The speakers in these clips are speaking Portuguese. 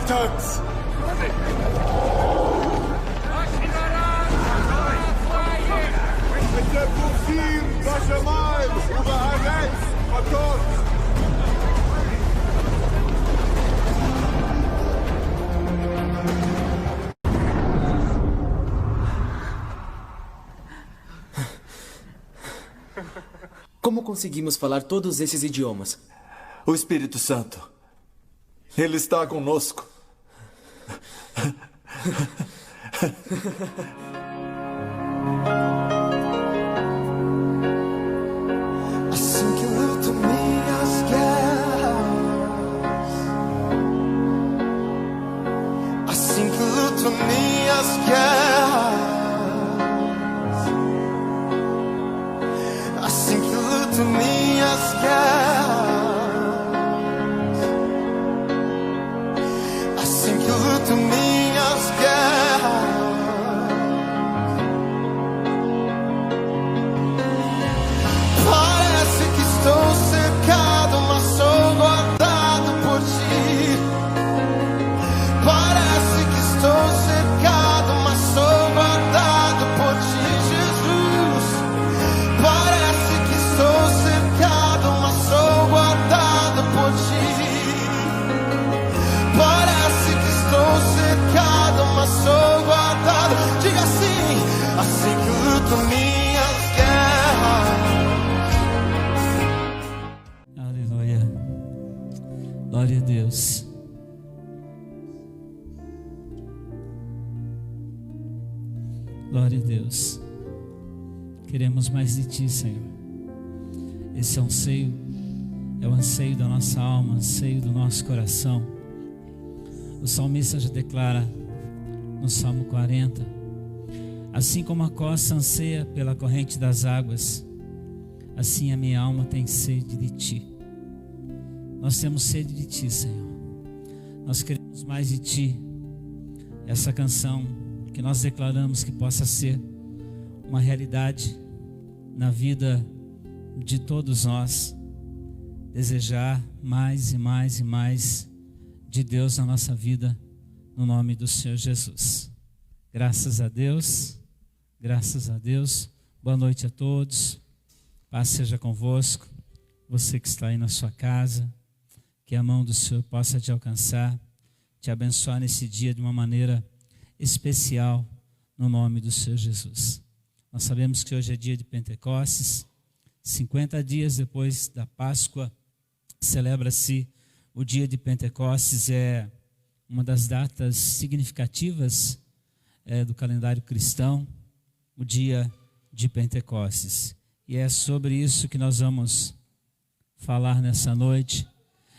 tanks! אתם פורצים בשמיים ובארץ מכות! Como conseguimos falar todos esses idiomas? O Espírito Santo. Ele está conosco. Assim que luto minhas guerras, assim que luto minhas guerras, assim que luto minhas guerras, assim que luto minhas guerras. Parece que estou cercado, mas sou guardado por ti. Parece que estou cercado, mas sou guardado por ti, Jesus. Parece que estou cercado, mas sou guardado por ti. Parece que estou cercado, mas sou guardado. Diga assim: assim que luto minhas guerras. Aleluia. Glória a Deus. Glória a Deus. Queremos mais de Ti, Senhor. Esse é o anseio da nossa alma, anseio do nosso coração. O salmista já declara no Salmo 40: assim como a costa anseia pela corrente das águas, assim a minha alma tem sede de Ti. Nós temos sede de Ti, Senhor. Nós queremos mais de Ti. Essa canção que nós declaramos que possa ser uma realidade na vida de todos nós. Desejar mais e mais e mais de Deus na nossa vida, no nome do Senhor Jesus. Graças a Deus, graças a Deus. Boa noite a todos. Paz seja convosco. Você que está aí na sua casa, que a mão do Senhor possa te alcançar, te abençoar nesse dia de uma maneira especial, no nome do Senhor Jesus. Nós sabemos que hoje é dia de Pentecostes, 50 dias depois da Páscoa, celebra-se o dia de Pentecostes. É uma das datas significativas do calendário cristão, o dia de Pentecostes. E é sobre isso que nós vamos falar nessa noite,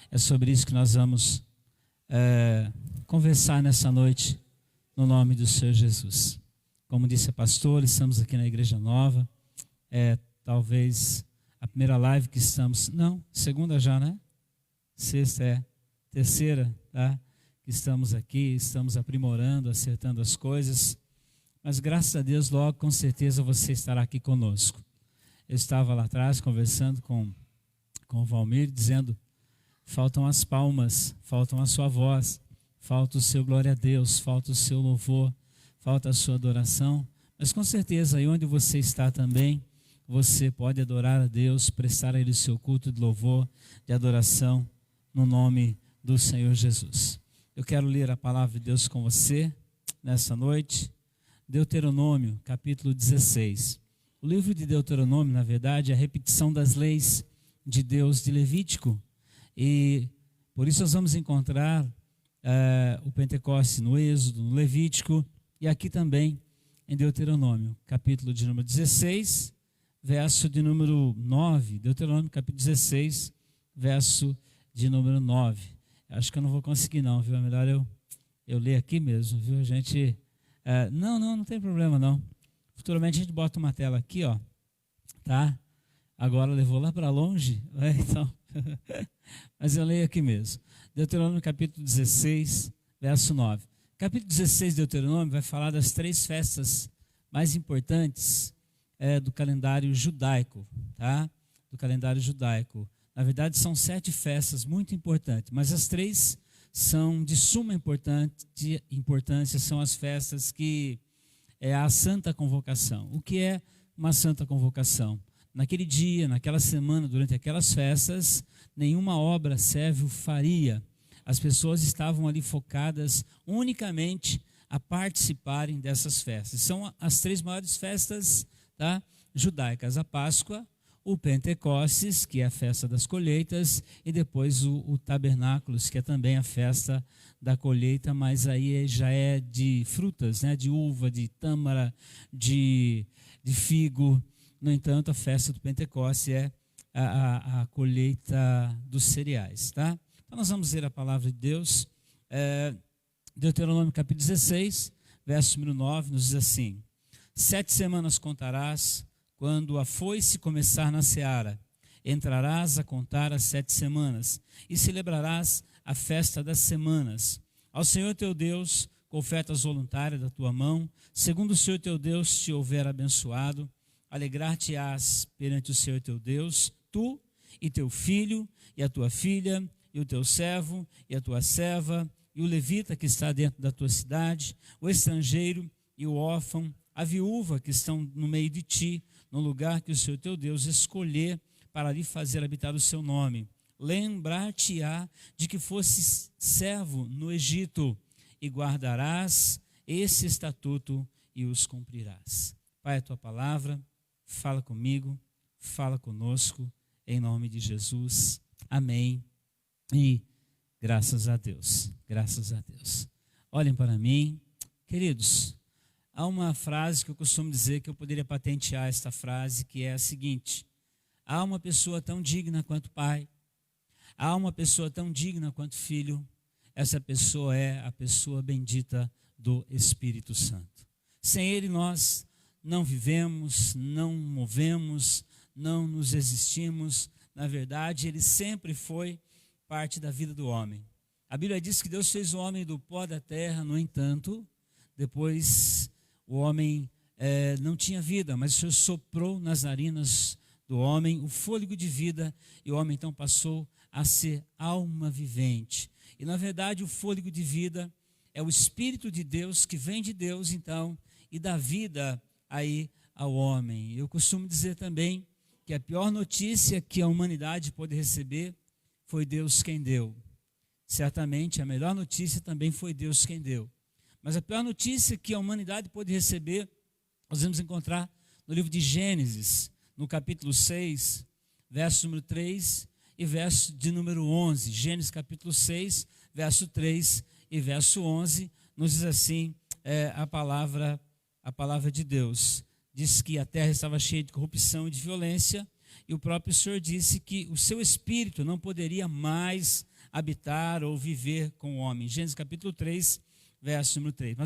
é sobre isso que nós vamos conversar nessa noite, no nome do Senhor Jesus. Como disse a pastora, estamos aqui na Igreja Nova, talvez a primeira live que estamos, não, segunda já, né? Sexta terceira, tá? Que estamos aqui, estamos aprimorando, acertando as coisas, mas graças a Deus, logo com certeza você estará aqui conosco. Eu estava lá atrás conversando com o Valmir, dizendo: faltam as palmas, faltam a sua voz, falta o seu glória a Deus, falta o seu louvor, falta a sua adoração. Mas com certeza, aí onde você está também, você pode adorar a Deus, prestar a Ele o seu culto de louvor, de adoração, no nome do Senhor Jesus. Eu quero ler a palavra de Deus com você nessa noite. Deuteronômio, capítulo 16. O livro de Deuteronômio, na verdade, é a repetição das leis de Deus de Levítico. E por isso nós vamos encontrar o Pentecostes no Êxodo, no Levítico e aqui também em Deuteronômio, capítulo de número 16, verso de número 9. Deuteronômio, capítulo 16, verso de número 9. Acho que eu não vou conseguir não, viu? É melhor eu ler aqui mesmo, viu? A gente... não tem problema não. Futuramente a gente bota uma tela aqui, ó, tá? Agora levou lá para longe, então... Mas eu leio aqui mesmo. Deuteronômio capítulo 16, verso 9. Capítulo 16 de Deuteronômio vai falar das 3 festas mais importantes do calendário judaico, tá? Do calendário judaico. Na verdade são 7 festas muito importantes, mas as 3 são de suma importância, são as festas que é a Santa Convocação. O que é uma Santa Convocação? Naquele dia, naquela semana, durante aquelas festas, nenhuma obra serve ou faria. As pessoas estavam ali focadas unicamente a participarem dessas festas. São as 3 maiores festas, tá, judaicas: a Páscoa, o Pentecostes, que é a festa das colheitas, e depois o Tabernáculos, que é também a festa da colheita, mas aí já é de frutas, né, de uva, de tâmara, de figo. No entanto, a festa do Pentecostes é a colheita dos cereais, tá? Então nós vamos ler a palavra de Deus. Deuteronômio capítulo 16, verso número 9, nos diz assim: 7 semanas contarás, quando a foice começar na seara, entrarás a contar as 7 semanas, e celebrarás a festa das semanas. Ao Senhor teu Deus, com ofertas voluntárias da tua mão, segundo o Senhor teu Deus te houver abençoado, alegrar-te-ás perante o Senhor teu Deus, tu e teu filho, e a tua filha, e o teu servo, e a tua serva, e o levita que está dentro da tua cidade, o estrangeiro e o órfão, a viúva que estão no meio de ti, no lugar que o Senhor teu Deus escolher para lhe fazer habitar o seu nome. Lembrar-te-á de que fosses servo no Egito, e guardarás esse estatuto e os cumprirás. Pai, a tua palavra, fala comigo, fala conosco, em nome de Jesus. Amém. E graças a Deus, graças a Deus. Olhem para mim, queridos. Há uma frase que eu costumo dizer, que eu poderia patentear esta frase, que é a seguinte: há uma pessoa tão digna quanto pai, há uma pessoa tão digna quanto filho, essa pessoa é a pessoa bendita do Espírito Santo. Sem ele nós não vivemos, não movemos, não nos existimos. Na verdade, ele sempre foi parte da vida do homem. A Bíblia diz que Deus fez o homem do pó da terra, no entanto, depois o homem não tinha vida, mas o Senhor soprou nas narinas do homem o fôlego de vida, e o homem então passou a ser alma vivente. E na verdade o fôlego de vida é o Espírito de Deus que vem de Deus então e dá vida aí ao homem. Eu costumo dizer também que a pior notícia que a humanidade pôde receber foi Deus quem deu. Certamente a melhor notícia também foi Deus quem deu. Mas a pior notícia que a humanidade pôde receber, nós vamos encontrar no livro de Gênesis, no capítulo 6, verso número 3 e verso de número 11. Gênesis capítulo 6, verso 3 e verso 11, nos diz assim a palavra de Deus. Diz que a terra estava cheia de corrupção e de violência, e o próprio Senhor disse que o seu espírito não poderia mais habitar ou viver com o homem. Gênesis capítulo 3, verso número 3.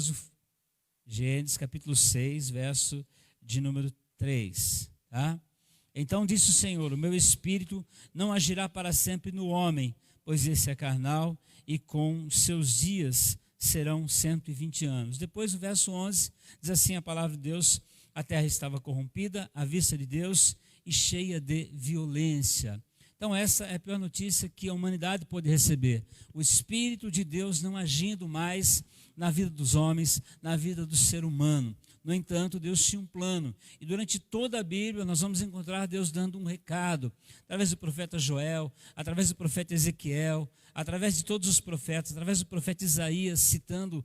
Gênesis capítulo 6, verso de número 3. Tá? Então disse o Senhor: o meu espírito não agirá para sempre no homem, pois esse é carnal, e com seus dias serão 120 anos. Depois o verso 11 diz assim a palavra de Deus: a terra estava corrompida à vista de Deus e cheia de violência. Então essa é a pior notícia que a humanidade pode receber. O Espírito de Deus não agindo mais na vida dos homens, na vida do ser humano. No entanto, Deus tinha um plano. E durante toda a Bíblia nós vamos encontrar Deus dando um recado. Através do profeta Joel, através do profeta Ezequiel, através de todos os profetas, através do profeta Isaías, citando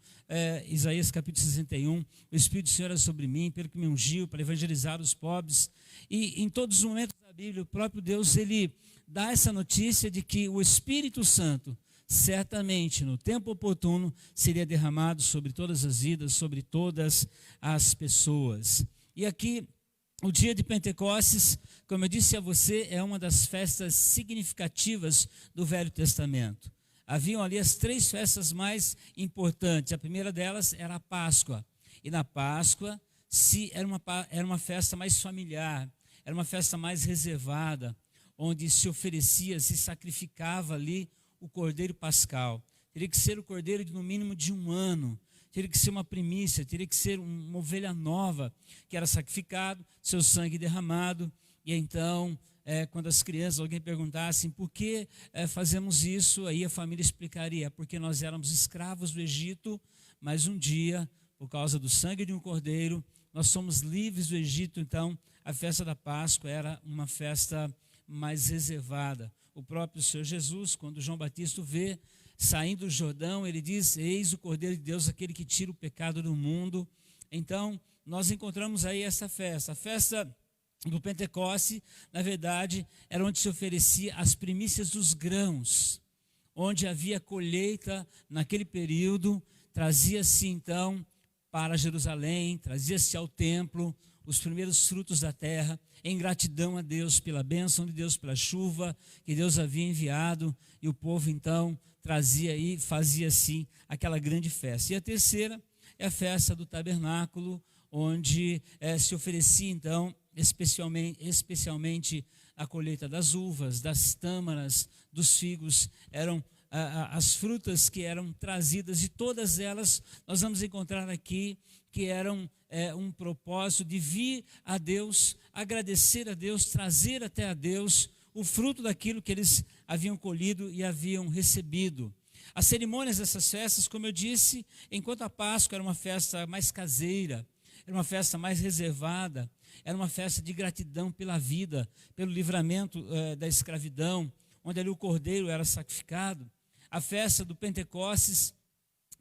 Isaías capítulo 61. O Espírito do Senhor é sobre mim, pelo que me ungiu, para evangelizar os pobres. E em todos os momentos da Bíblia, o próprio Deus, ele dá essa notícia de que o Espírito Santo, certamente no tempo oportuno, seria derramado sobre todas as vidas, sobre todas as pessoas. E aqui, o dia de Pentecostes, como eu disse a você, é uma das festas significativas do Velho Testamento. Haviam ali as 3 festas mais importantes. A primeira delas era a Páscoa. E na Páscoa era uma festa mais familiar, era uma festa mais reservada, onde se oferecia, se sacrificava ali o cordeiro pascal. Teria que ser o cordeiro de no mínimo de 1 ano, teria que ser uma primícia, teria que ser uma ovelha nova, que era sacrificado, seu sangue derramado, e então quando as crianças, alguém perguntasse por que fazemos isso, aí a família explicaria: porque nós éramos escravos do Egito, mas um dia, por causa do sangue de um cordeiro, nós somos livres do Egito. Então a festa da Páscoa era uma festa mais reservada. O próprio Senhor Jesus, quando João Batista o vê saindo do Jordão, ele diz: eis o Cordeiro de Deus, aquele que tira o pecado do mundo. Então nós encontramos aí essa festa. A festa do Pentecoste, na verdade, era onde se oferecia as primícias dos grãos, onde havia colheita naquele período. Trazia-se então para Jerusalém, trazia-se ao templo os primeiros frutos da terra, em gratidão a Deus pela bênção de Deus, pela chuva que Deus havia enviado, e o povo então trazia e fazia assim aquela grande festa. E a terceira é a festa do tabernáculo, onde se oferecia então especialmente a colheita das uvas, das tâmaras, dos figos. Eram as frutas que eram trazidas, e todas elas nós vamos encontrar aqui que eram um propósito de vir a Deus, agradecer a Deus, trazer até a Deus o fruto daquilo que eles haviam colhido e haviam recebido. As cerimônias dessas festas, como eu disse, enquanto a Páscoa era uma festa mais caseira, era uma festa mais reservada, era uma festa de gratidão pela vida, pelo livramento da escravidão, onde ali o cordeiro era sacrificado. A festa do Pentecostes,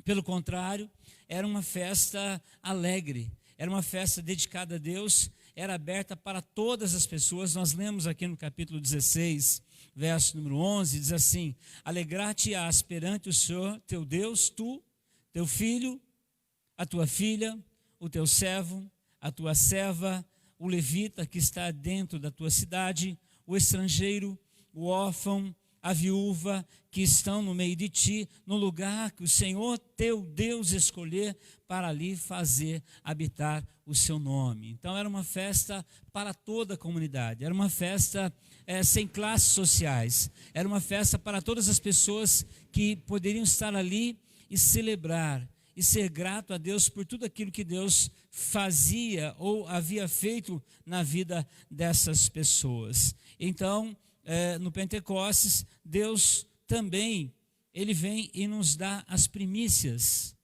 pelo contrário, era uma festa alegre, era uma festa dedicada a Deus, era aberta para todas as pessoas. Nós lemos aqui no capítulo 16, verso número 11, diz assim: alegrar-te-ás perante o Senhor teu Deus, tu, teu filho, a tua filha, o teu servo, a tua serva, o levita que está dentro da tua cidade, o estrangeiro, o órfão, a viúva que estão no meio de ti, no lugar que o Senhor teu Deus escolher para ali fazer habitar o seu nome. Então era uma festa para toda a comunidade, era uma festa sem classes sociais, era uma festa para todas as pessoas que poderiam estar ali e celebrar e ser grato a Deus por tudo aquilo que Deus fazia ou havia feito na vida dessas pessoas. Então, no Pentecostes, Deus também, Ele vem e nos dá as primícias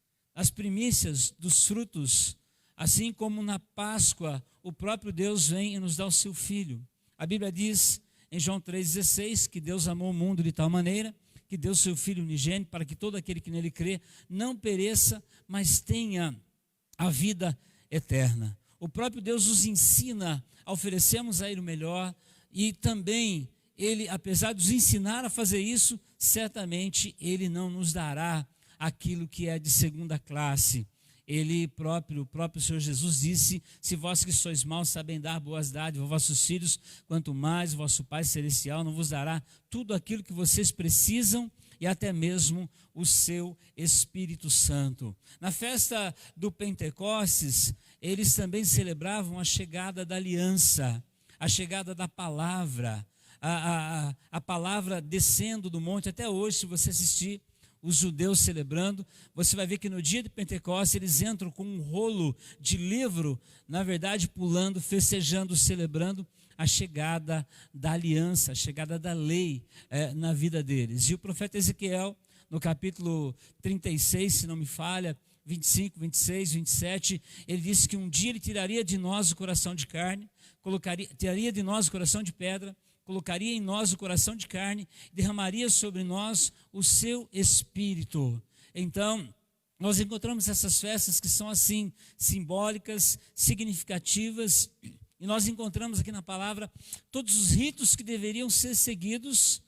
dos frutos, assim como na Páscoa, o próprio Deus vem e nos dá o seu Filho. A Bíblia diz em João 3,16 que Deus amou o mundo de tal maneira que deu o seu Filho unigênito para que todo aquele que nele crê não pereça, mas tenha a vida eterna. O próprio Deus nos ensina a oferecermos a Ele o melhor, e também Ele, apesar de nos ensinar a fazer isso, certamente Ele não nos dará aquilo que é de segunda classe. O próprio Senhor Jesus disse: se vós que sois maus sabem dar boas dádivas aos vossos filhos, quanto mais o vosso Pai Celestial não vos dará tudo aquilo que vocês precisam, e até mesmo o seu Espírito Santo. Na festa do Pentecostes, eles também celebravam a chegada da aliança, a chegada da palavra, a palavra descendo do monte. Até hoje, se você assistir os judeus celebrando, você vai ver que no dia de Pentecostes eles entram com um rolo de livro, na verdade pulando, festejando, celebrando a chegada da aliança, a chegada da lei na vida deles. E o profeta Ezequiel, no capítulo 36, se não me falha, 25, 26, 27, ele disse que um dia ele tiraria de nós o coração de carne, tiraria de nós o coração de pedra, colocaria em nós o coração de carne, derramaria sobre nós o seu Espírito. Então, nós encontramos essas festas que são assim, simbólicas, significativas, e nós encontramos aqui na palavra todos os ritos que deveriam ser seguidos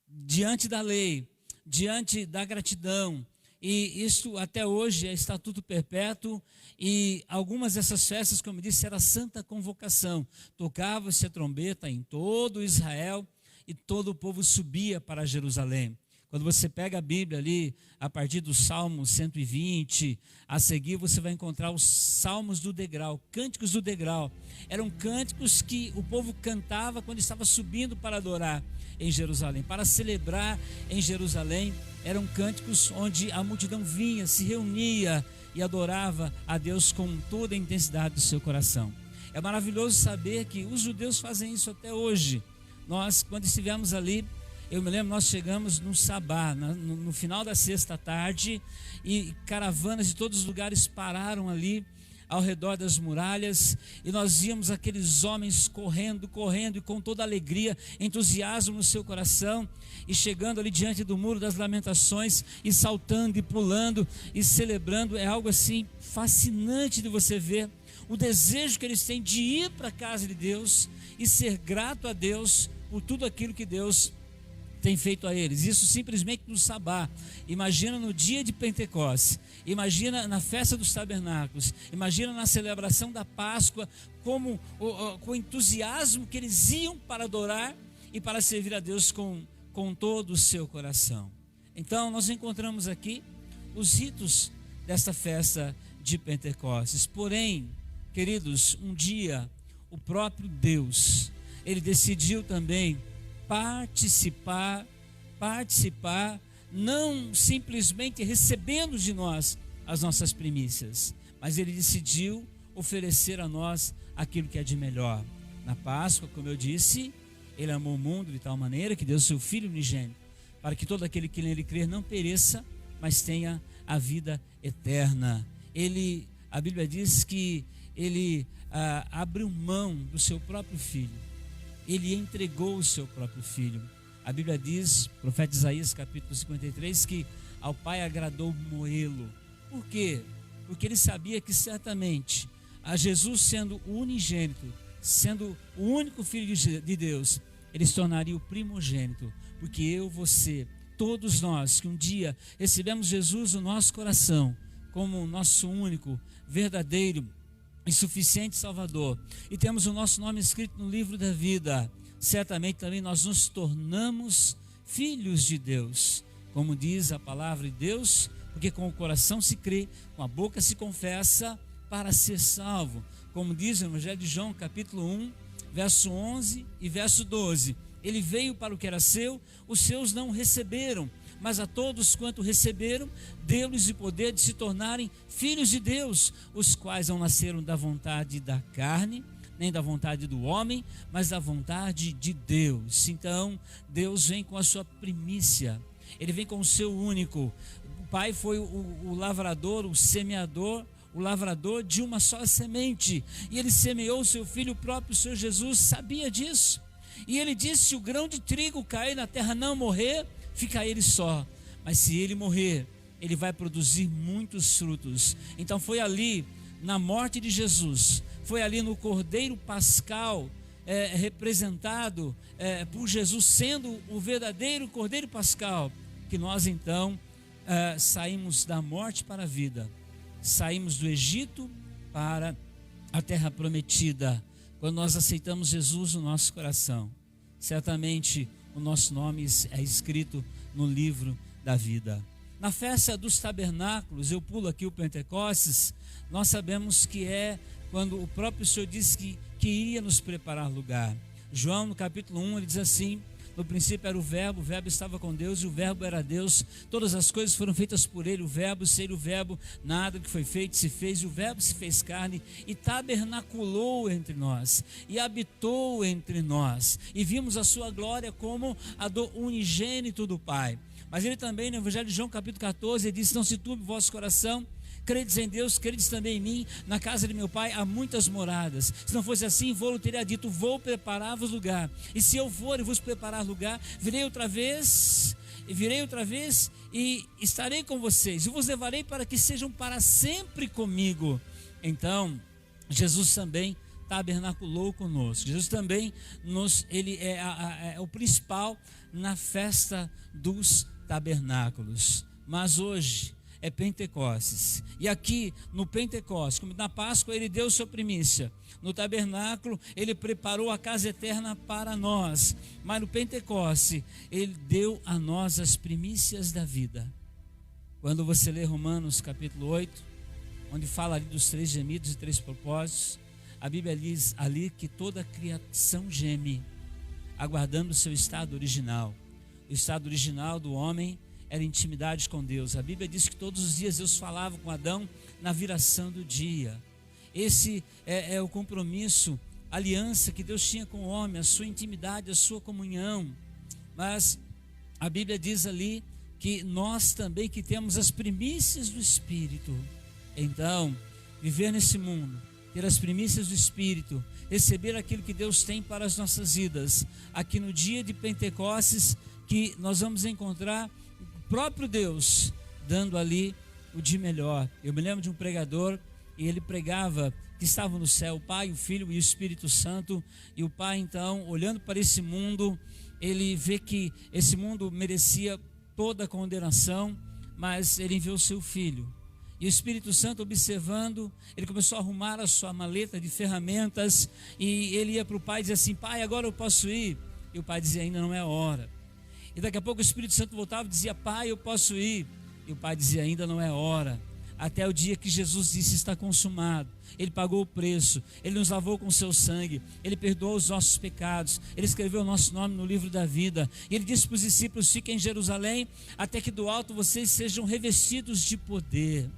diante da lei, diante da gratidão. E isso até hoje é estatuto perpétuo, e algumas dessas festas, como eu disse, era santa convocação. Tocava-se a trombeta em todo Israel e todo o povo subia para Jerusalém. Quando você pega a Bíblia ali, a partir do Salmo 120, a seguir você vai encontrar os salmos do degrau, cânticos do degrau. Eram cânticos que o povo cantava quando estava subindo para adorar em Jerusalém, para celebrar em Jerusalém. Eram cânticos onde a multidão vinha, se reunia e adorava a Deus com toda a intensidade do seu coração. É maravilhoso saber que os judeus fazem isso até hoje. Nós, quando estivemos ali, eu me lembro, nós chegamos no sabá, no final da sexta tarde, e caravanas de todos os lugares pararam ali ao redor das muralhas, e nós víamos aqueles homens correndo, e com toda alegria, entusiasmo no seu coração, e chegando ali diante do Muro das Lamentações, e saltando, e pulando, e celebrando. É algo assim fascinante de você ver o desejo que eles têm de ir para a casa de Deus e ser grato a Deus por tudo aquilo que Deus tem feito a eles. Isso simplesmente no sabá. Imagina no dia de Pentecostes, imagina na festa dos tabernáculos, imagina na celebração da Páscoa, como com o entusiasmo que eles iam para adorar e para servir a Deus com todo o seu coração. Então nós encontramos aqui os ritos desta festa de Pentecostes. Porém, queridos, um dia o próprio Deus, ele decidiu também participar, não simplesmente recebendo de nós as nossas primícias, mas ele decidiu oferecer a nós aquilo que é de melhor. Na Páscoa, como eu disse, ele amou o mundo de tal maneira que deu seu Filho unigênito, para que todo aquele que nele crer não pereça, mas tenha a vida eterna. A Bíblia diz que ele abriu mão do seu próprio Filho. Ele entregou o seu próprio Filho. A Bíblia diz, profeta Isaías capítulo 53, que ao Pai agradou moê-lo. Por quê? Porque ele sabia que certamente a Jesus, sendo o unigênito, sendo o único Filho de Deus, ele se tornaria o primogênito. Porque eu, você, todos nós que um dia recebemos Jesus no nosso coração como o nosso único, verdadeiro e suficiente Salvador, e temos o nosso nome escrito no livro da vida, certamente também nós nos tornamos filhos de Deus, como diz a palavra de Deus, porque com o coração se crê, com a boca se confessa para ser salvo, como diz o Evangelho de João capítulo 1, verso 11 e verso 12, ele veio para o que era seu, os seus não receberam, mas a todos quanto receberam, deu-lhes o poder de se tornarem filhos de Deus, os quais não nasceram da vontade da carne, nem da vontade do homem, mas da vontade de Deus. Então, Deus vem com a sua primícia, ele vem com o seu único. O Pai foi o lavrador, o semeador, o lavrador de uma só semente, e ele semeou o seu Filho, o próprio Senhor Jesus sabia disso, e ele disse: se o grão de trigo cair na terra não morrer, fica ele só, mas se ele morrer, ele vai produzir muitos frutos. Então foi ali, na morte de Jesus, foi ali no Cordeiro Pascal, representado por Jesus, sendo o verdadeiro Cordeiro Pascal, que nós então saímos da morte para a vida, saímos do Egito para a terra prometida, quando nós aceitamos Jesus no nosso coração. Certamente o nosso nome é escrito no livro da vida. Na festa dos tabernáculos, eu pulo aqui o Pentecostes, nós sabemos que é quando o próprio Senhor disse que iria nos preparar lugar. João, no capítulo 1, ele diz assim: no princípio era o Verbo estava com Deus e o Verbo era Deus, todas as coisas foram feitas por ele, o Verbo, ser o Verbo, nada que foi feito se fez, e o Verbo se fez carne e tabernaculou entre nós, e habitou entre nós, e vimos a sua glória como a do unigênito do Pai. Mas ele também, no Evangelho de João capítulo 14, ele disse: não se turbe o vosso coração, credes em Deus, credes também em mim, na casa de meu Pai há muitas moradas, se não fosse assim, vou-lhe teria dito, vou preparar-vos lugar, e se eu for e vos preparar lugar, virei outra vez e estarei com vocês, e vos levarei para que sejam para sempre comigo. Então, Jesus também tabernaculou conosco, Jesus também ele é o principal na festa dos tabernáculos. Mas hoje é Pentecostes, e aqui no Pentecostes, como na Páscoa ele deu sua primícia, no tabernáculo ele preparou a casa eterna para nós, mas no Pentecostes ele deu a nós as primícias da vida. Quando você lê Romanos capítulo 8, onde fala ali dos 3 gemidos e 3 propósitos, a Bíblia diz ali que toda a criação geme, aguardando o seu estado original. O estado original do homem era intimidade com Deus. A Bíblia diz que todos os dias Deus falava com Adão na viração do dia. Esse é o compromisso aliança que Deus tinha com o homem, a sua intimidade, a sua comunhão. Mas a Bíblia diz ali que nós também que temos as primícias do Espírito, então viver nesse mundo, ter as primícias do Espírito, receber aquilo que Deus tem para as nossas vidas, aqui no dia de Pentecostes, que nós vamos encontrar o próprio Deus dando ali o de melhor. Eu me lembro de um pregador, e ele pregava que estava no céu o Pai, o Filho e o Espírito Santo, e o Pai então, olhando para esse mundo, ele vê que esse mundo merecia toda a condenação, mas ele enviou o seu Filho. E o Espírito Santo, observando, ele começou a arrumar a sua maleta de ferramentas, e ele ia para o Pai e dizia assim: Pai, agora eu posso ir? E o Pai dizia: ainda não é a hora. E daqui a pouco o Espírito Santo voltava e dizia: Pai, eu posso ir? E o Pai dizia: ainda não é a hora. Até o dia que Jesus disse: está consumado. Ele pagou o preço, Ele nos lavou com o seu sangue, Ele perdoou os nossos pecados, Ele escreveu o nosso nome no livro da vida. E Ele disse para os discípulos: fiquem em Jerusalém, até que do alto vocês sejam revestidos de poder.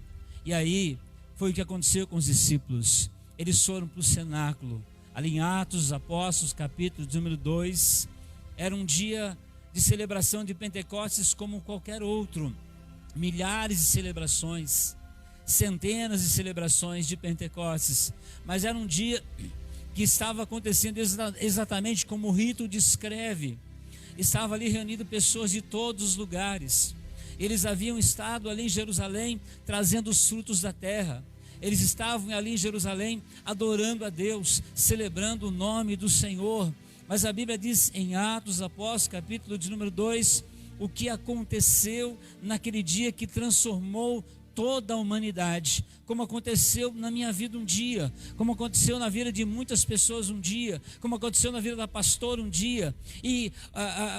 E aí, foi o que aconteceu com os discípulos. Eles foram para o cenáculo, ali em Atos dos Apóstolos, capítulo número 2. Era um dia de celebração de Pentecostes como qualquer outro. Milhares de celebrações, centenas de celebrações de Pentecostes, mas era um dia que estava acontecendo exatamente como o rito descreve. Estava ali reunido pessoas de todos os lugares. Eles haviam estado ali em Jerusalém trazendo os frutos da terra. Eles estavam ali em Jerusalém adorando a Deus, celebrando o nome do Senhor. Mas a Bíblia diz em Atos dos Apóstolos, capítulo de número 2, o que aconteceu naquele dia que transformou toda a humanidade, como aconteceu na minha vida um dia, como aconteceu na vida de muitas pessoas um dia, como aconteceu na vida da pastora um dia. E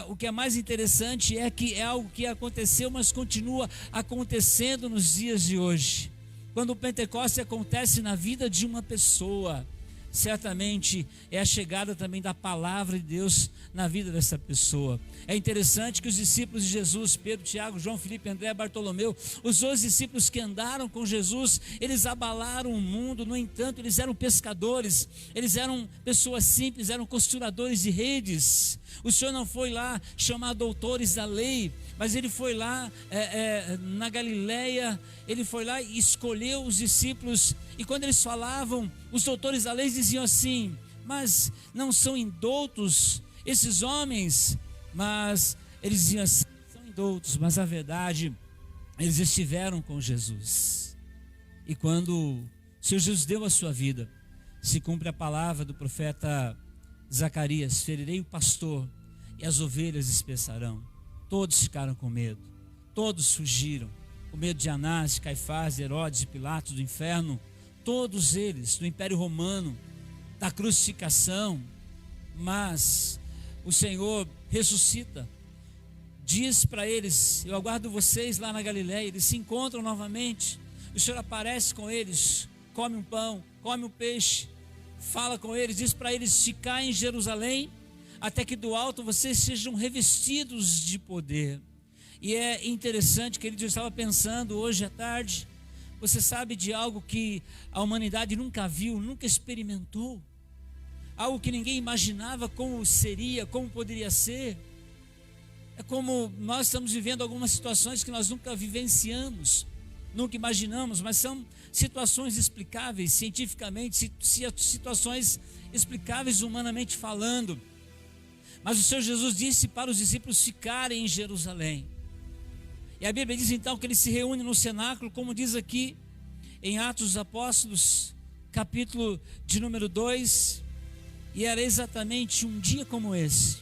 o que é mais interessante é que é algo que aconteceu, mas continua acontecendo nos dias de hoje. Quando o Pentecostes acontece na vida de uma pessoa, certamente é a chegada também da palavra de Deus na vida dessa pessoa. É interessante que os discípulos de Jesus, Pedro, Tiago, João, Filipe, André, Bartolomeu, os 12 discípulos que andaram com Jesus, eles abalaram o mundo. No entanto, eles eram pescadores, eles eram pessoas simples, eram costuradores de redes. O Senhor não foi lá chamar doutores da lei, mas Ele foi lá na Galileia, Ele foi lá e escolheu os discípulos. E quando eles falavam, os doutores da lei diziam assim: mas não são indoutos esses homens? Mas eles diziam assim: são indoutos, mas a verdade, eles estiveram com Jesus. E quando o Senhor Jesus deu a sua vida, se cumpre a palavra do profeta Zacarias: ferirei o pastor e as ovelhas dispersarão. Todos ficaram com medo, todos fugiram, com medo de Anás, de Caifás, de Herodes, de Pilatos, do inferno, todos eles, do Império Romano, da crucificação. Mas o Senhor ressuscita, diz para eles: eu aguardo vocês lá na Galileia. Eles se encontram novamente, o Senhor aparece com eles, come um pão, come um peixe, fala com eles, diz para eles: ficar em Jerusalém, até que do alto vocês sejam revestidos de poder. E é interessante, querido, eu estava pensando hoje à tarde, você sabe de algo que a humanidade nunca viu, nunca experimentou, algo que ninguém imaginava como seria, como poderia ser. É como nós estamos vivendo algumas situações que nós nunca vivenciamos, nunca imaginamos, mas são situações explicáveis cientificamente, situações explicáveis humanamente falando. Mas o Senhor Jesus disse para os discípulos ficarem em Jerusalém. E a Bíblia diz então que eles se reúnem no cenáculo, como diz aqui em Atos dos Apóstolos, capítulo de número 2. E era exatamente um dia como esse,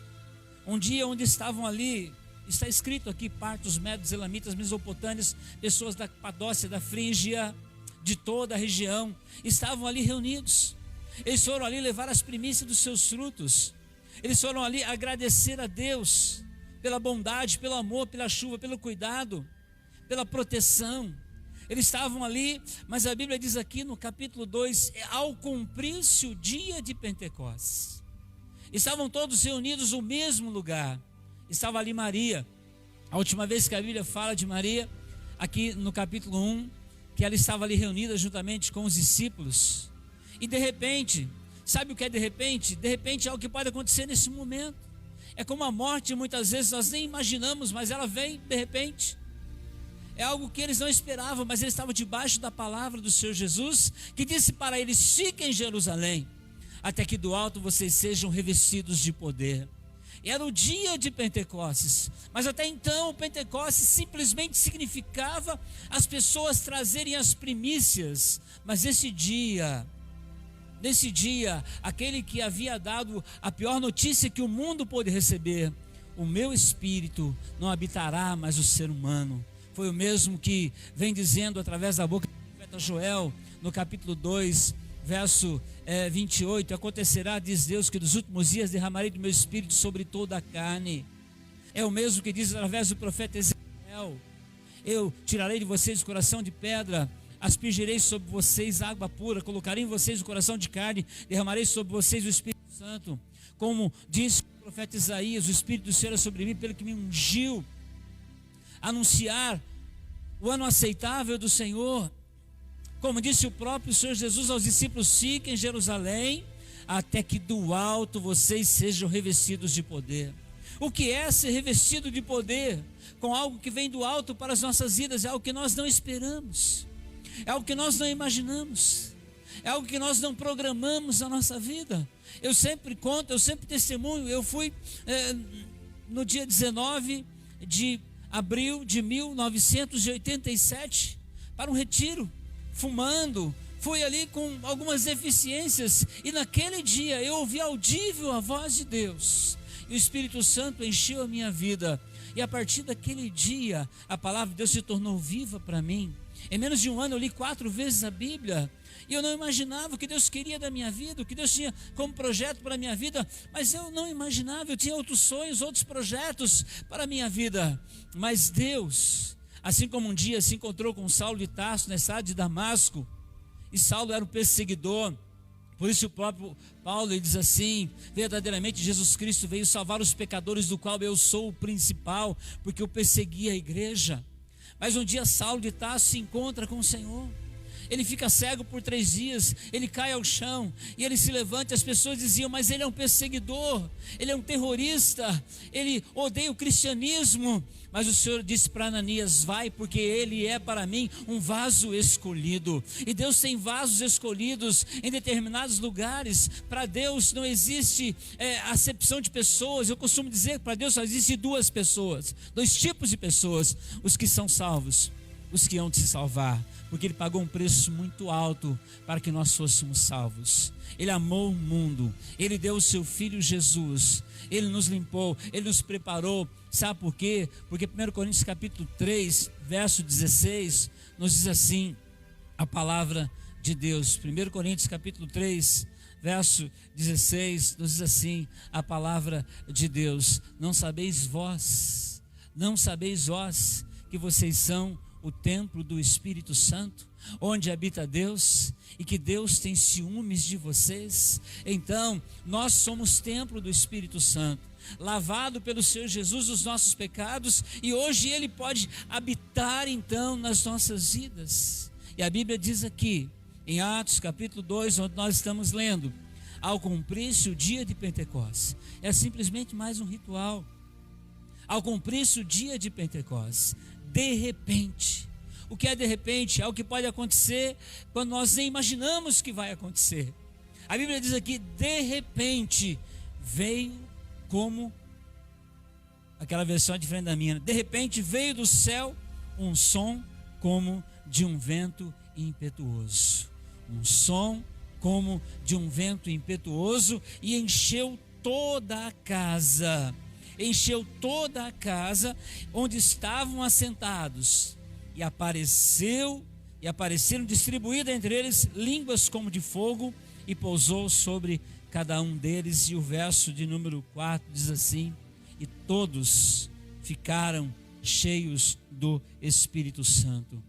um dia onde estavam ali, está escrito aqui, partos, medos, elamitas, mesopotâmios, pessoas da Capadócia, da Frígia, de toda a região, estavam ali reunidos. Eles foram ali levar as primícias dos seus frutos. Eles foram ali agradecer a Deus pela bondade, pelo amor, pela chuva, pelo cuidado, pela proteção. Eles estavam ali, mas a Bíblia diz aqui no capítulo 2, ao cumprir-se o dia de Pentecostes, estavam todos reunidos no mesmo lugar. Estava ali Maria. A última vez que a Bíblia fala de Maria, aqui no capítulo 1, que ela estava ali reunida juntamente com os discípulos. E de repente, Sabe o que é de repente? De repente é algo que pode acontecer nesse momento. É como a morte, muitas vezes nós nem imaginamos, mas ela vem de repente. É algo que eles não esperavam, mas eles estavam debaixo da palavra do Senhor Jesus, que disse para eles: fiquem em Jerusalém, até que do alto vocês sejam revestidos de poder. Era o dia de Pentecostes, mas até então o Pentecostes simplesmente significava as pessoas trazerem as primícias. Mas nesse dia, aquele que havia dado a pior notícia que o mundo pôde receber: o meu espírito não habitará mais o ser humano. Foi o mesmo que vem dizendo através da boca do profeta Joel, no capítulo 2, verso 28, acontecerá, diz Deus, que nos últimos dias derramarei do meu espírito sobre toda a carne. É o mesmo que diz através do profeta Ezequiel: eu tirarei de vocês o coração de pedra, aspergirei sobre vocês água pura, colocarei em vocês o coração de carne, derramarei sobre vocês o Espírito Santo. Como disse o profeta Isaías: o Espírito do Senhor é sobre mim, pelo que me ungiu anunciar o ano aceitável do Senhor. Como disse o próprio Senhor Jesus aos discípulos: fiquem em Jerusalém, até que do alto vocês sejam revestidos de poder. O que é ser revestido de poder? Com algo que vem do alto para as nossas vidas. É algo que nós não esperamos, é algo que nós não imaginamos, é algo que nós não programamos na nossa vida. Eu sempre conto, eu sempre testemunho. Eu fui no dia 19 de abril de 1987 para um retiro, fumando. Fui ali com algumas deficiências, e naquele dia eu ouvi audível a voz de Deus, e o Espírito Santo encheu a minha vida, e a partir daquele dia a palavra de Deus se tornou viva para mim. Em menos de um ano eu li 4 vezes a Bíblia, e eu não imaginava o que Deus queria da minha vida, o que Deus tinha como projeto para a minha vida. Mas eu não imaginava, eu tinha outros sonhos, outros projetos para a minha vida. Mas Deus, assim como um dia se encontrou com Saulo de Tarso na estrada de Damasco, e Saulo era um perseguidor. Por isso o próprio Paulo, ele diz assim: verdadeiramente Jesus Cristo veio salvar os pecadores, do qual eu sou o principal, porque eu persegui a igreja. Mas um dia Saulo de Tarso se encontra com o Senhor. Ele fica cego por 3 dias, ele cai ao chão, e ele se levanta, e as pessoas diziam: mas ele é um perseguidor, ele é um terrorista, ele odeia o cristianismo. Mas o Senhor disse para Ananias: vai, porque ele é para mim um vaso escolhido. E Deus tem vasos escolhidos em determinados lugares. Para Deus não existe acepção de pessoas. Eu costumo dizer que para Deus só existe 2 pessoas, 2 tipos de pessoas: os que são salvos, os que hão de se salvar, porque Ele pagou um preço muito alto para que nós fôssemos salvos. Ele amou o mundo, Ele deu o seu Filho Jesus, Ele nos limpou, Ele nos preparou. Sabe por quê? Porque 1 Coríntios capítulo 3, verso 16, nos diz assim a palavra de Deus. 1 Coríntios capítulo 3, verso 16, nos diz assim a palavra de Deus: não sabeis vós que vocês são o templo do Espírito Santo, onde habita Deus, e que Deus tem ciúmes de vocês? Então, nós somos templo do Espírito Santo, lavado pelo Senhor Jesus os nossos pecados, e hoje Ele pode habitar então nas nossas vidas. E a Bíblia diz aqui, em Atos capítulo 2, onde nós estamos lendo: ao cumprir-se o dia de Pentecostes. É simplesmente mais um ritual. Ao cumprir-se o dia de Pentecostes, de repente. O que é de repente? É o que pode acontecer quando nós nem imaginamos que vai acontecer. A Bíblia diz aqui: de repente veio como, aquela versão é diferente da minha, de repente veio do céu um som como de um vento impetuoso. Um som como de um vento impetuoso, e encheu toda a casa. Encheu toda a casa onde estavam assentados, e apareceram distribuídas entre eles línguas como de fogo, e pousou sobre cada um deles. E o verso de número 4 diz assim: e todos ficaram cheios do Espírito Santo,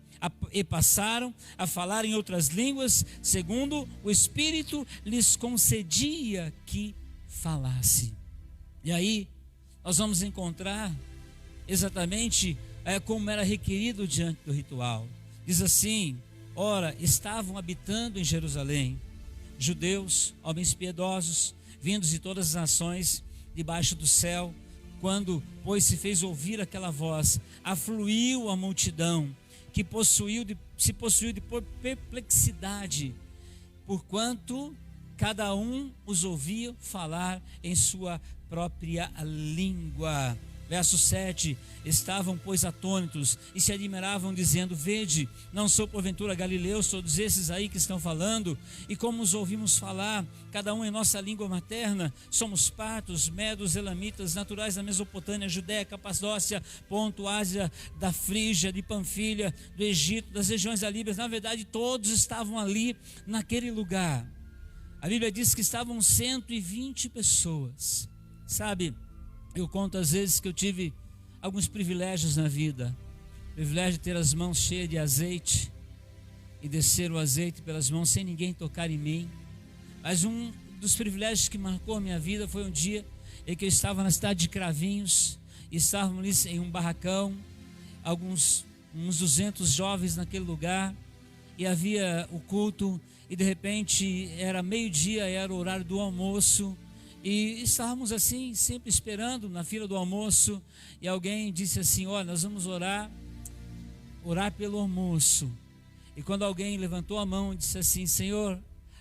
e passaram a falar em outras línguas, segundo o Espírito lhes concedia que falasse. E aí nós vamos encontrar exatamente como era requerido diante do ritual. Diz assim: ora, estavam habitando em Jerusalém judeus, homens piedosos, vindos de todas as nações debaixo do céu. Quando, pois, se fez ouvir aquela voz, afluiu a multidão, que se possuiu de perplexidade, porquanto cada um os ouvia falar em sua própria língua. Verso 7, estavam, pois, atônitos e se admiravam, dizendo: vede, não sou porventura galileus, todos esses aí que estão falando? E como os ouvimos falar, cada um em nossa língua materna? Somos partos, medos, elamitas, naturais da Mesopotâmia, Judéia, Capadócia, Ponto, Ásia, da Frígia, de Panfilha, do Egito, das regiões da Líbia. Na verdade, todos estavam ali naquele lugar. A Bíblia diz que estavam 120 pessoas. Sabe, eu conto às vezes que eu tive alguns privilégios na vida. Privilégio de ter as mãos cheias de azeite e descer o azeite pelas mãos sem ninguém tocar em mim. Mas um dos privilégios que marcou a minha vida foi um dia em que eu estava na cidade de Cravinhos e estávamos ali em um barracão, uns 200 jovens naquele lugar, e havia o culto, e de repente era meio-dia, era o horário do almoço. E estávamos assim, sempre esperando na fila do almoço, e alguém disse assim: olha, nós vamos orar pelo almoço. E quando alguém levantou a mão e disse assim: Senhor,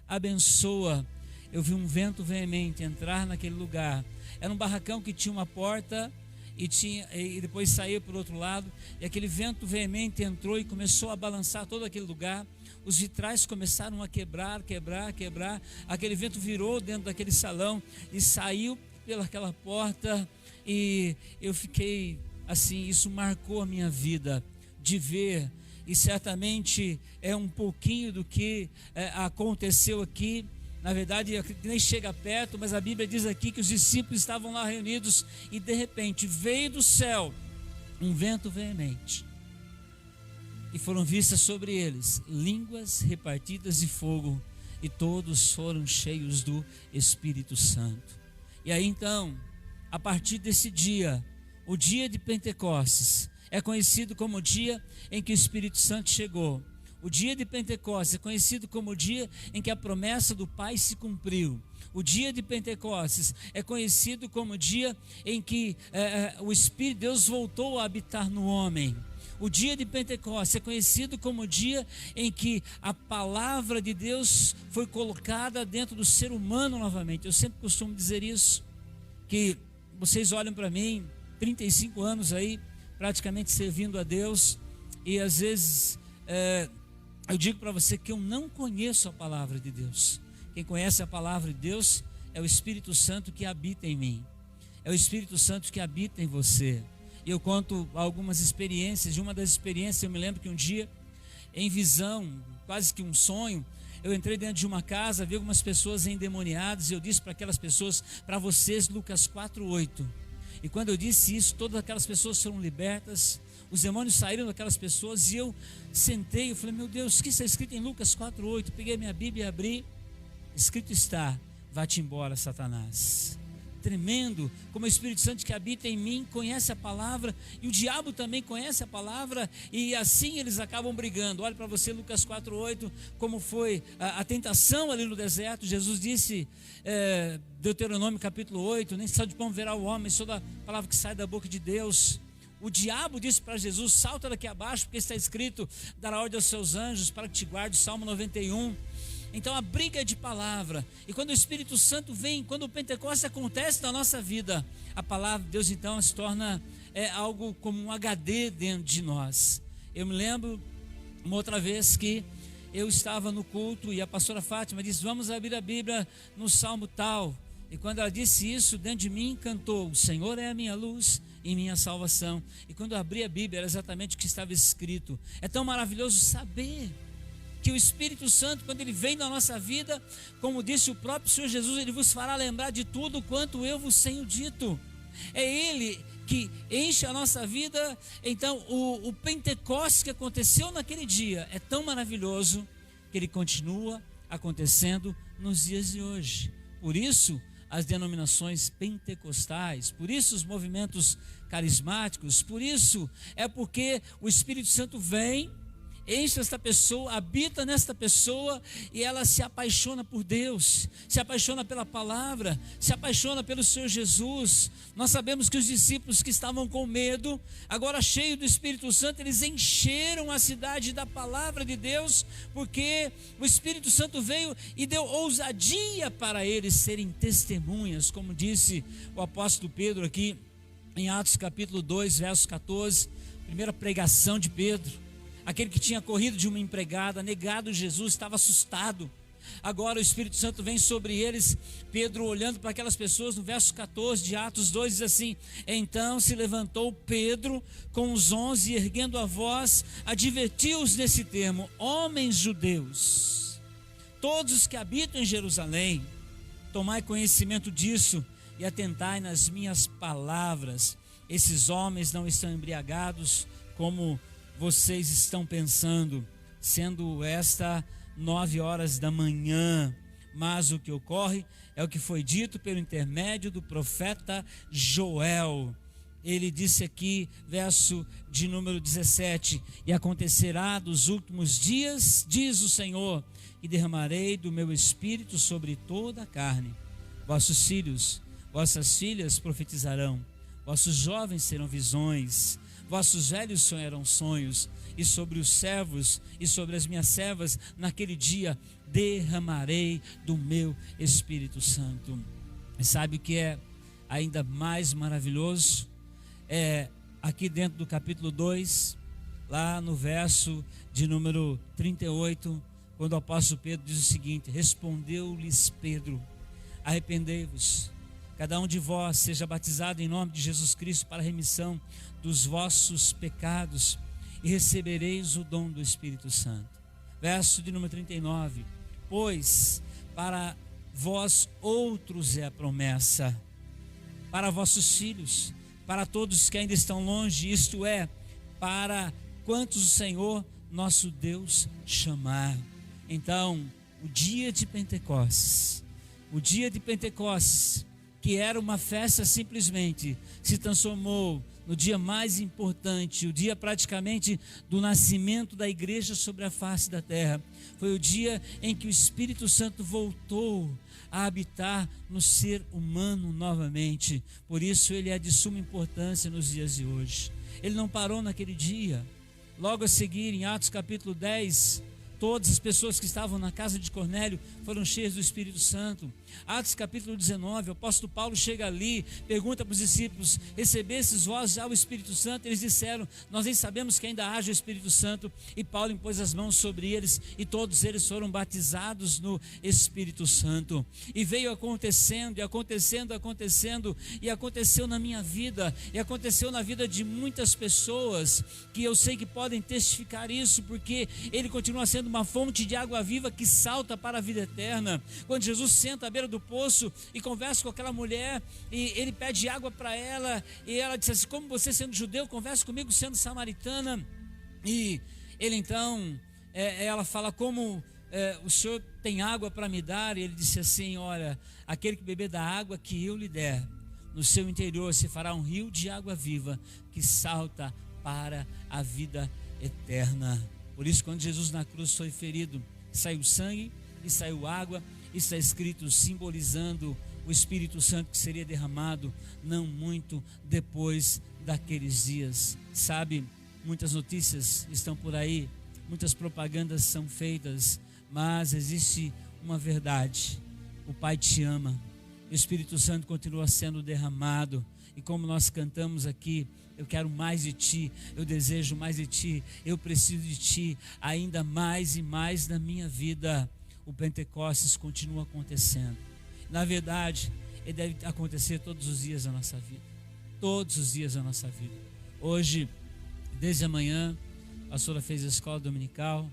abençoa, eu vi um vento veemente entrar naquele lugar. Era um barracão que tinha uma porta e depois saiu para o outro lado, e aquele vento veemente entrou e começou a balançar todo aquele lugar. Os vitrais começaram a quebrar. Aquele vento virou dentro daquele salão e saiu pelaquela porta, e eu fiquei assim, isso marcou a minha vida, de ver, e certamente é um pouquinho do que aconteceu aqui. Na verdade, nem chega perto, mas a Bíblia diz aqui que os discípulos estavam lá reunidos, e de repente veio do céu um vento veemente, e foram vistas sobre eles línguas repartidas de fogo, e todos foram cheios do Espírito Santo. E aí então, a partir desse dia, o dia de Pentecostes é conhecido como o dia em que o Espírito Santo chegou. O dia de Pentecostes é conhecido como o dia em que a promessa do Pai se cumpriu. O dia de Pentecostes é conhecido como o dia em que o Espírito de Deus voltou a habitar no homem. O dia de Pentecostes é conhecido como o dia em que a palavra de Deus foi colocada dentro do ser humano novamente. Eu sempre costumo dizer isso, que vocês olham para mim, 35 anos aí, praticamente servindo a Deus, e às vezes eu digo para você que eu não conheço a palavra de Deus. Quem conhece a palavra de Deus é o Espírito Santo que habita em mim, é o Espírito Santo que habita em você. E eu conto algumas experiências. De uma das experiências, eu me lembro que um dia, em visão, quase que um sonho, eu entrei dentro de uma casa, vi algumas pessoas endemoniadas, e eu disse para aquelas pessoas: para vocês, Lucas 4:8. E quando eu disse isso, todas aquelas pessoas foram libertas, os demônios saíram daquelas pessoas, e eu sentei, eu falei: meu Deus, o que está escrito em Lucas 4:8? Peguei minha Bíblia e abri, escrito está: vá-te embora, Satanás. Tremendo, como o Espírito Santo que habita em mim conhece a palavra, e o diabo também conhece a palavra, e assim eles acabam brigando. Olha para você, Lucas 4:8, como foi a tentação ali no deserto. Jesus disse, Deuteronômio capítulo 8, nem só de pão verá o homem, só da palavra que sai da boca de Deus. O diabo disse para Jesus: salta daqui abaixo, porque está escrito: dará ordem aos seus anjos para que te guarde, Salmo 91. Então a briga é de palavra, e quando o Espírito Santo vem, quando o Pentecostes acontece na nossa vida, a palavra de Deus então se torna algo como um HD dentro de nós. Eu me lembro uma outra vez que eu estava no culto, e a pastora Fátima disse: vamos abrir a Bíblia no Salmo tal, e quando ela disse isso, dentro de mim cantou: o Senhor é a minha luz e minha salvação. E quando eu abri a Bíblia, era exatamente o que estava escrito. É tão maravilhoso saber que o Espírito Santo, quando ele vem na nossa vida, como disse o próprio Senhor Jesus, ele vos fará lembrar de tudo quanto eu vos tenho dito. É ele que enche a nossa vida. Então o Pentecostes que aconteceu naquele dia é tão maravilhoso que ele continua acontecendo nos dias de hoje. Por isso as denominações pentecostais, por isso os movimentos carismáticos, por isso é porque o Espírito Santo vem enche esta pessoa, habita nesta pessoa e ela se apaixona por Deus, se apaixona pela palavra, se apaixona pelo Senhor Jesus. Nós sabemos que os discípulos que estavam com medo, agora cheios do Espírito Santo, eles encheram a cidade da palavra de Deus, porque o Espírito Santo veio e deu ousadia para eles serem testemunhas, como disse o apóstolo Pedro aqui em Atos capítulo 2, verso 14, primeira pregação de Pedro. Aquele que tinha corrido de uma empregada, negado Jesus, estava assustado. Agora o Espírito Santo vem sobre eles. Pedro, olhando para aquelas pessoas, no verso 14 de Atos 2, diz assim: então se levantou Pedro com os 11 e, erguendo a voz, advertiu-os nesse termo: homens judeus, todos os que habitam em Jerusalém, tomai conhecimento disso e atentai nas minhas palavras. Esses homens não estão embriagados como vocês estão pensando, sendo esta 9 horas da manhã, mas o que ocorre é o que foi dito pelo intermédio do profeta Joel. Ele disse aqui, verso de número 17: e acontecerá dos últimos dias, diz o Senhor, e derramarei do meu espírito sobre toda a carne. Vossos filhos, vossas filhas profetizarão, vossos jovens terão visões, vossos velhos sonharão sonhos, e sobre os servos e sobre as minhas servas, naquele dia, derramarei do meu Espírito Santo. E sabe o que é ainda mais maravilhoso? É aqui dentro do capítulo 2, lá no verso de número 38, quando o apóstolo Pedro diz o seguinte: respondeu-lhes Pedro: arrependei-vos, cada um de vós seja batizado em nome de Jesus Cristo para a remissão dos vossos pecados, e recebereis o dom do Espírito Santo. Verso de número 39: pois para vós outros é a promessa, para vossos filhos, para todos que ainda estão longe, isto é, para quantos o Senhor nosso Deus chamar. Então, o dia de Pentecostes, que era uma festa simplesmente, se transformou no dia mais importante, o dia praticamente do nascimento da igreja sobre a face da terra. Foi o dia em que o Espírito Santo voltou a habitar no ser humano novamente. Por isso ele é de suma importância nos dias de hoje. Ele não parou naquele dia. Logo a seguir, em Atos capítulo 10, todas as pessoas que estavam na casa de Cornélio foram cheias do Espírito Santo. Atos capítulo 19, o apóstolo Paulo chega ali, pergunta para os discípulos: recebestes vós já o Espírito Santo? Eles disseram: nós nem sabemos que ainda haja o Espírito Santo. E Paulo impôs as mãos sobre eles e todos eles foram batizados no Espírito Santo. E veio acontecendo, e aconteceu na minha vida, e aconteceu na vida de muitas pessoas, que eu sei que podem testificar isso, porque ele continua sendo uma fonte de água viva que salta para a vida eterna. Quando Jesus senta à beira do poço e conversa com aquela mulher, e ele pede água para ela, e ela diz assim: como você sendo judeu, conversa comigo sendo samaritana? E ele então, ela fala: como o senhor tem água para me dar? E ele disse assim: olha, aquele que beber da água que eu lhe der, no seu interior se fará um rio de água viva que salta para a vida eterna. Por isso, quando Jesus na cruz foi ferido, saiu sangue e saiu água. Está escrito simbolizando o Espírito Santo que seria derramado não muito depois daqueles dias. Sabe, muitas notícias estão por aí, muitas propagandas são feitas, mas existe uma verdade: o Pai te ama, o Espírito Santo continua sendo derramado. E como nós cantamos aqui: eu quero mais de ti, eu desejo mais de ti, eu preciso de ti ainda mais e mais na minha vida. O Pentecostes continua acontecendo. Na verdade, ele deve acontecer todos os dias da nossa vida. Todos os dias da nossa vida. Hoje, desde amanhã, a pastora fez a escola dominical.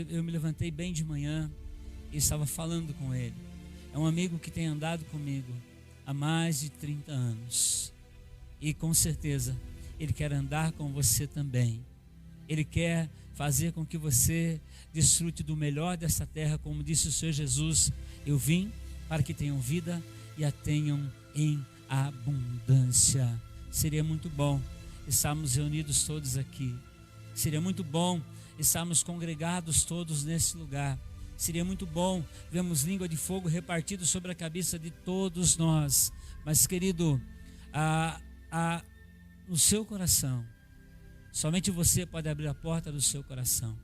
Eu me levantei bem de manhã e estava falando com ele. É um amigo que tem andado comigo há mais de 30 anos. E com certeza, ele quer andar com você também. Ele quer fazer com que você desfrute do melhor dessa terra, como disse o Senhor Jesus: eu vim para que tenham vida e a tenham em abundância. Seria muito bom estarmos reunidos todos aqui. Seria muito bom estarmos congregados todos nesse lugar. Seria muito bom vermos língua de fogo repartido sobre a cabeça de todos nós. Mas, querido, no seu coração, somente você pode abrir a porta do seu coração.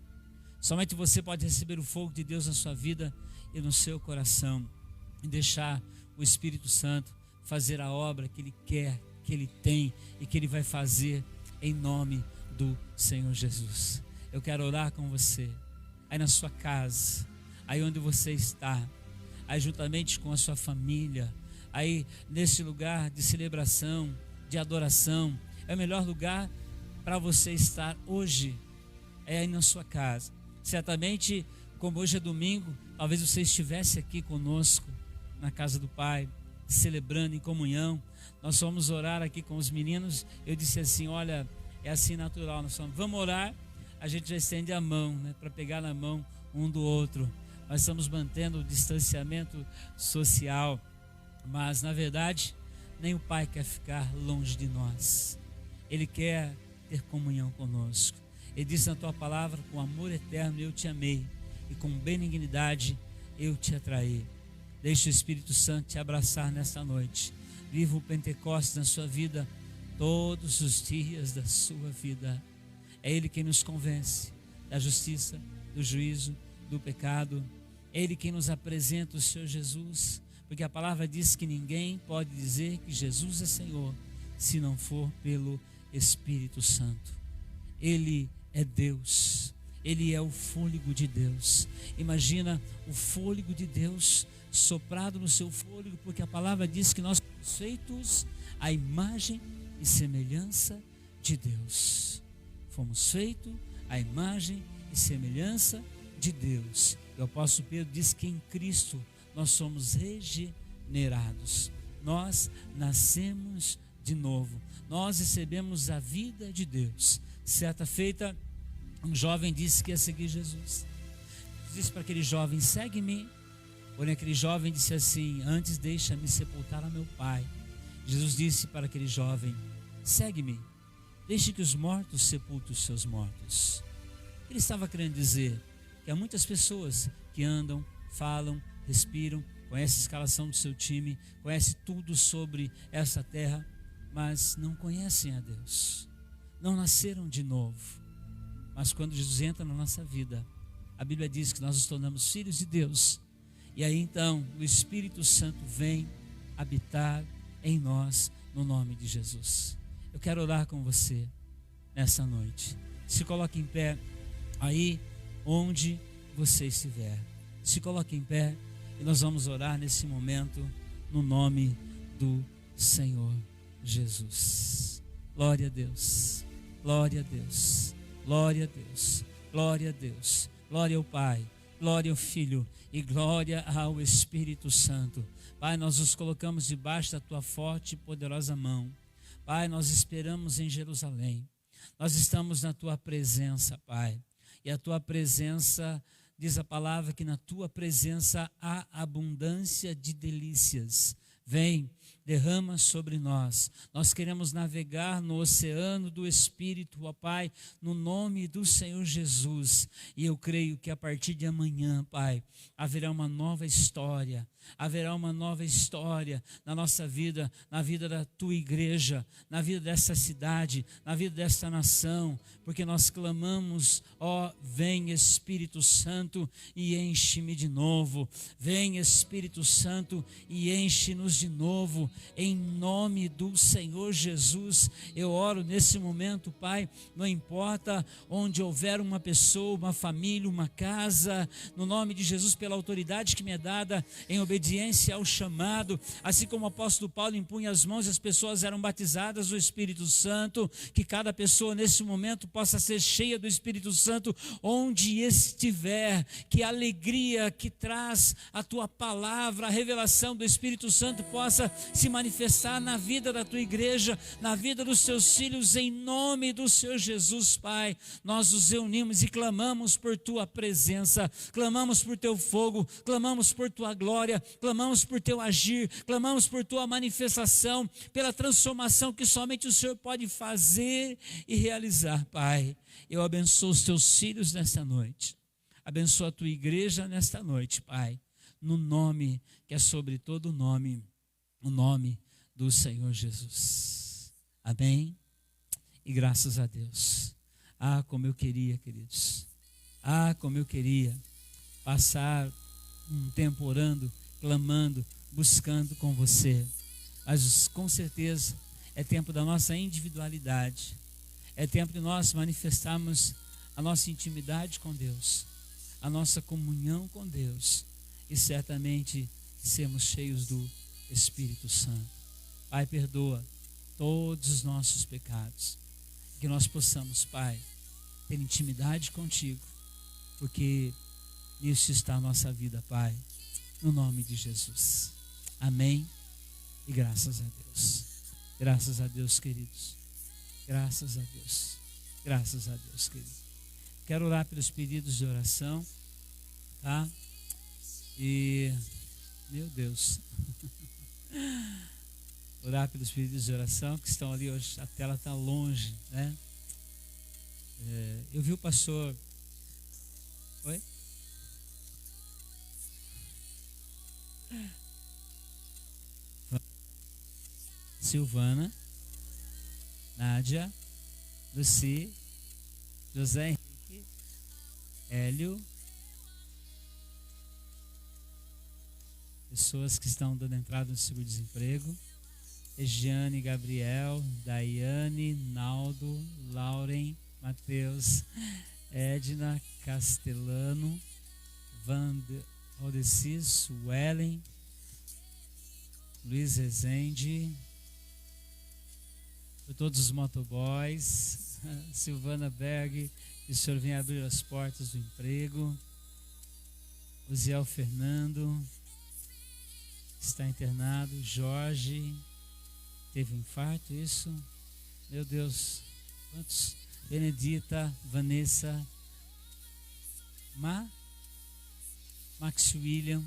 Somente você pode receber o fogo de Deus na sua vida e no seu coração, e deixar o Espírito Santo fazer a obra que Ele quer, que Ele tem e que Ele vai fazer em nome do Senhor Jesus. Eu quero orar com você, aí na sua casa, aí onde você está, aí juntamente com a sua família, aí nesse lugar de celebração, de adoração. É o melhor lugar para você estar hoje, é aí na sua casa. Certamente, como hoje é domingo, talvez você estivesse aqui conosco na casa do Pai, celebrando em comunhão. Nós fomos orar aqui com os meninos. Eu disse assim: olha, é assim natural, nós falamos, vamos orar. A gente já estende a mão, né, para pegar na mão um do outro. Nós estamos mantendo o distanciamento social, mas na verdade nem o Pai quer ficar longe de nós. Ele quer ter comunhão conosco. Ele disse na tua palavra: com amor eterno eu te amei, e com benignidade eu te atraí. Deixe o Espírito Santo te abraçar nesta noite. Viva o Pentecostes na sua vida, todos os dias da sua vida. É Ele quem nos convence da justiça, do juízo, do pecado. É Ele quem nos apresenta o Senhor Jesus, porque a palavra diz que ninguém pode dizer que Jesus é Senhor se não for pelo Espírito Santo. Ele é Deus, Ele é o fôlego de Deus. Imagina o fôlego de Deus soprado no seu fôlego, porque a palavra diz que nós somos feitos à imagem e semelhança de Deus. Fomos feitos à imagem e semelhança de Deus. O apóstolo Pedro diz que em Cristo nós somos regenerados. Nós nascemos de novo. Nós recebemos a vida de Deus. Certa feita, um jovem disse que ia seguir Jesus. Disse para aquele jovem: segue-me. Porém, aquele jovem disse assim: antes deixa-me sepultar a meu pai. Jesus disse para aquele jovem: segue-me, deixe que os mortos sepultem os seus mortos. Ele estava querendo dizer que há muitas pessoas que andam, falam, respiram, conhecem a escalação do seu time, conhecem tudo sobre essa terra, mas não conhecem a Deus, não nasceram de novo. Mas quando Jesus entra na nossa vida, a Bíblia diz que nós nos tornamos filhos de Deus. E aí então o Espírito Santo vem habitar em nós, no nome de Jesus. Eu quero orar com você nessa noite. Se coloque em pé aí onde você estiver. Se coloque em pé e nós vamos orar nesse momento no nome do Senhor Jesus. Glória a Deus, glória a Deus, glória a Deus, glória a Deus, glória ao Pai, glória ao Filho e glória ao Espírito Santo. Pai, nós nos colocamos debaixo da tua forte e poderosa mão. Pai, nós esperamos em Jerusalém. Nós estamos na tua presença, Pai. E a tua presença, diz a palavra, que na tua presença há abundância de delícias. Vem, derrama sobre nós. Nós queremos navegar no oceano do Espírito, ó Pai, no nome do Senhor Jesus. E eu creio que a partir de amanhã, Pai, haverá uma nova história. Haverá uma nova história na nossa vida, na vida da tua igreja, na vida dessa cidade, na vida desta nação, porque nós clamamos: ó, vem Espírito Santo e enche-me de novo. Vem Espírito Santo e enche-nos de novo, em nome do Senhor Jesus. Eu oro nesse momento, Pai, não importa onde houver uma pessoa, uma família, uma casa, no nome de Jesus, pela autoridade que me é dada, em obediência ao chamado, assim como o apóstolo Paulo impunha as mãos e as pessoas eram batizadas do Espírito Santo, que cada pessoa nesse momento possa ser cheia do Espírito Santo onde estiver, que a alegria que traz a tua palavra, a revelação do Espírito Santo possa se se manifestar na vida da tua igreja, na vida dos teus filhos, em nome do Senhor Jesus, Pai. Nós nos reunimos e clamamos por tua presença, clamamos por teu fogo, clamamos por tua glória, clamamos por teu agir, clamamos por tua manifestação, pela transformação que somente o Senhor pode fazer e realizar, Pai. Eu abençoo os teus filhos nesta noite, abençoa a tua igreja nesta noite, Pai, no nome que é sobre todo nome, o nome do Senhor Jesus. Amém? E graças a Deus. Ah, como eu queria, queridos. Ah, como eu queria passar um tempo orando, clamando, buscando com você. Mas com certeza é tempo da nossa individualidade. É tempo de nós manifestarmos a nossa intimidade com Deus, a nossa comunhão com Deus e certamente sermos cheios do Espírito Santo. Pai, perdoa todos os nossos pecados, que nós possamos, Pai, ter intimidade contigo, porque nisso está a nossa vida, Pai, no nome de Jesus. Amém e graças a Deus. Graças a Deus, queridos. Graças a Deus. Graças a Deus, querido. Quero orar pelos pedidos de oração, tá? E, meu Deus, orar pelos pedidos de oração que estão ali hoje. A tela está longe, né? Eu vi o pastor. Oi? Silvana, Nádia, Luci, José Henrique, Hélio. Pessoas que estão dando entrada no seguro-desemprego. Regiane, Gabriel, Daiane, Naldo, Lauren, Mateus, Edna, Castelano, Valdeci, Suelen, Luiz Rezende, por todos os motoboys, Silvana Berg, que o Senhor venha abrir as portas do emprego. Osiel Fernando está internado. Jorge teve um infarto, isso? Meu Deus, quantos? Benedita, Vanessa, Max William,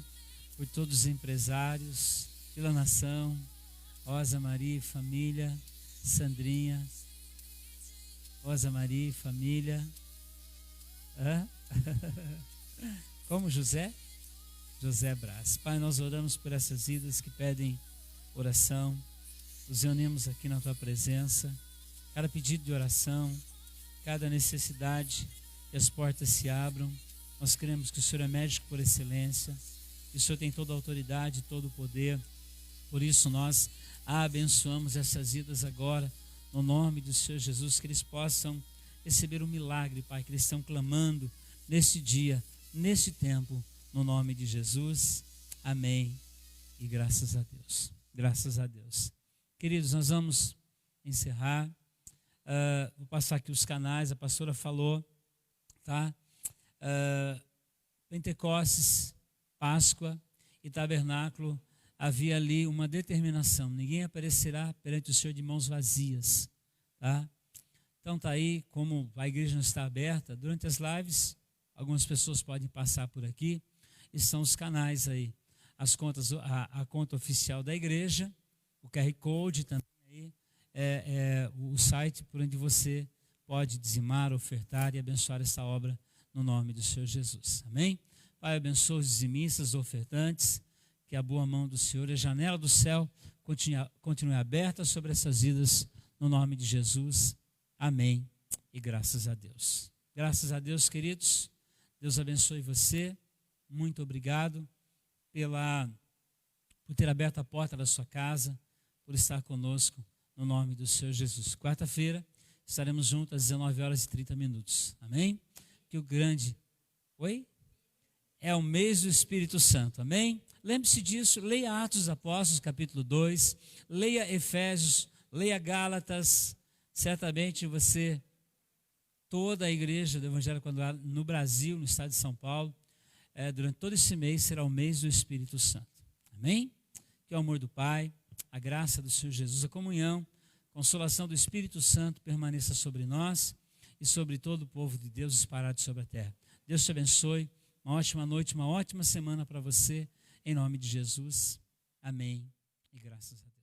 por todos os empresários, pela nação, Rosa Maria e família, Sandrinha, Rosa Maria e família, como José Brás. Pai, nós oramos por essas vidas que pedem oração, nos reunimos aqui na tua presença, cada pedido de oração, cada necessidade, que as portas se abram. Nós cremos que o Senhor é médico por excelência, que o Senhor tem toda a autoridade, todo o poder. Por isso nós abençoamos essas vidas agora, no nome do Senhor Jesus, que eles possam receber um milagre, Pai, que eles estão clamando nesse dia, nesse tempo, no nome de Jesus. Amém. E graças a Deus. Graças a Deus. Queridos, nós vamos encerrar. Vou passar aqui os canais, a pastora falou, tá? Pentecostes, Páscoa e Tabernáculo, havia ali uma determinação: ninguém aparecerá perante o Senhor de mãos vazias, tá? Então está aí, como a igreja não está aberta, durante as lives, algumas pessoas podem passar por aqui, e são os canais aí, as contas, a conta oficial da igreja, o QR Code também aí, o site por onde você pode dizimar, ofertar e abençoar essa obra no nome do Senhor Jesus. Amém? Pai, abençoa os dizimistas, os ofertantes, que a boa mão do Senhor e a janela do céu continue aberta sobre essas vidas, no nome de Jesus. Amém. E graças a Deus. Graças a Deus, queridos. Deus abençoe você. Muito obrigado por ter aberto a porta da sua casa, por estar conosco, no nome do Senhor Jesus. Quarta-feira estaremos juntos às 19h30. Amém? Que o grande... Oi? É o mês do Espírito Santo. Amém? Lembre-se disso, leia Atos dos Apóstolos, capítulo 2, leia Efésios, leia Gálatas. Certamente você, toda a igreja do Evangelho Quadrangular no Brasil, no estado de São Paulo, durante todo esse mês será o mês do Espírito Santo. Amém? Que o amor do Pai, a a graça do Senhor Jesus, a comunhão, a consolação do Espírito Santo permaneça sobre nós e sobre todo o povo de Deus espalhado sobre a terra. Deus te abençoe, uma ótima noite, uma ótima semana para você, em nome de Jesus. Amém e graças a Deus.